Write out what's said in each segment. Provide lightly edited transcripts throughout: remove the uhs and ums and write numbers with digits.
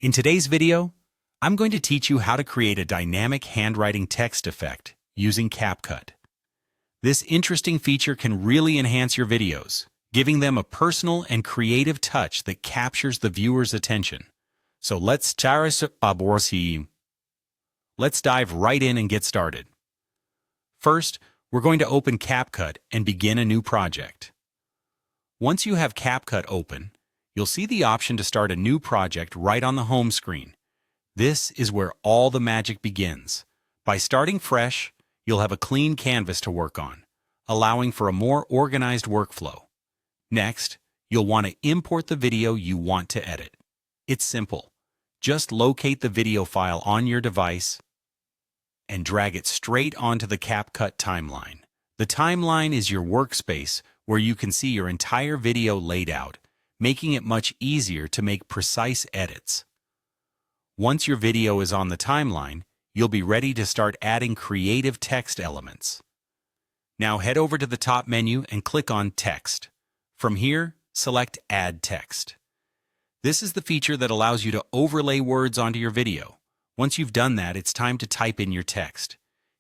In today's video, I'm going to teach you how to create a dynamic handwriting text effect using CapCut. This interesting feature can really enhance your videos, giving them a personal and creative touch that captures the viewer's attention. So let's dive right in and get started. First, we're going to open CapCut and begin a new project. Once you have CapCut open, you'll see the option to start a new project right on the home screen. This is where all the magic begins. By starting fresh, you'll have a clean canvas to work on, allowing for a more organized workflow. Next, you'll want to import the video you want to edit. It's simple. Just locate the video file on your device and drag it straight onto the CapCut timeline. The timeline is your workspace where you can see your entire video laid out, making it much easier to make precise edits. Once your video is on the timeline, you'll be ready to start adding creative text elements. Now head over to the top menu and click on Text. From here, select Add Text. This is the feature that allows you to overlay words onto your video. Once you've done that, it's time to type in your text.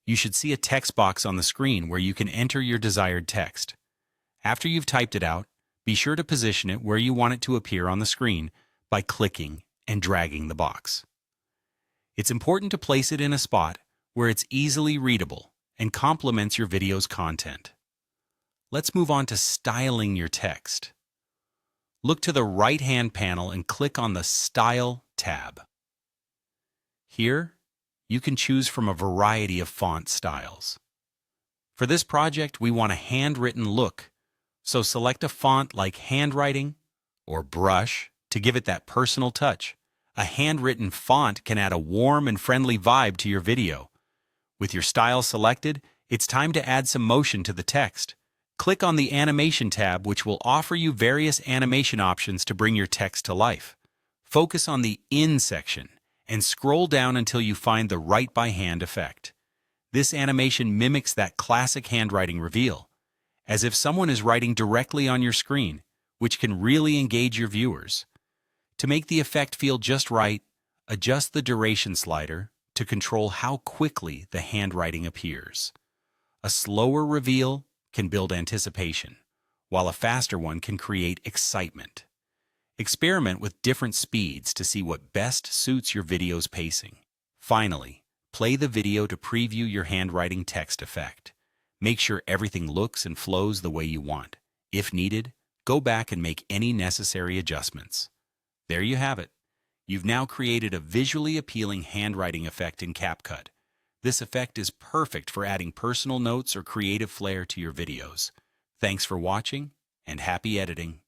You should see a text box on the screen where you can enter your desired text. After you've typed it out, be sure to position it where you want it to appear on the screen by clicking and dragging the box. It's important to place it in a spot where it's easily readable and complements your video's content. Let's move on to styling your text. Look to the right-hand panel and click on the Style tab. Here, you can choose from a variety of font styles. For this project, we want a handwritten look, so select a font like Handwriting or Brush to give it that personal touch. A handwritten font can add a warm and friendly vibe to your video. With your style selected, it's time to add some motion to the text. Click on the Animation tab, which will offer you various animation options to bring your text to life. Focus on the In section and scroll down until you find the Write by Hand effect. This animation mimics that classic handwriting reveal, as if someone is writing directly on your screen, which can really engage your viewers. To make the effect feel just right, adjust the duration slider to control how quickly the handwriting appears. A slower reveal can build anticipation, while a faster one can create excitement. Experiment with different speeds to see what best suits your video's pacing. Finally, play the video to preview your handwriting text effect. Make sure everything looks and flows the way you want. If needed, go back and make any necessary adjustments. There you have it. You've now created a visually appealing handwriting effect in CapCut. This effect is perfect for adding personal notes or creative flair to your videos. Thanks for watching, and happy editing.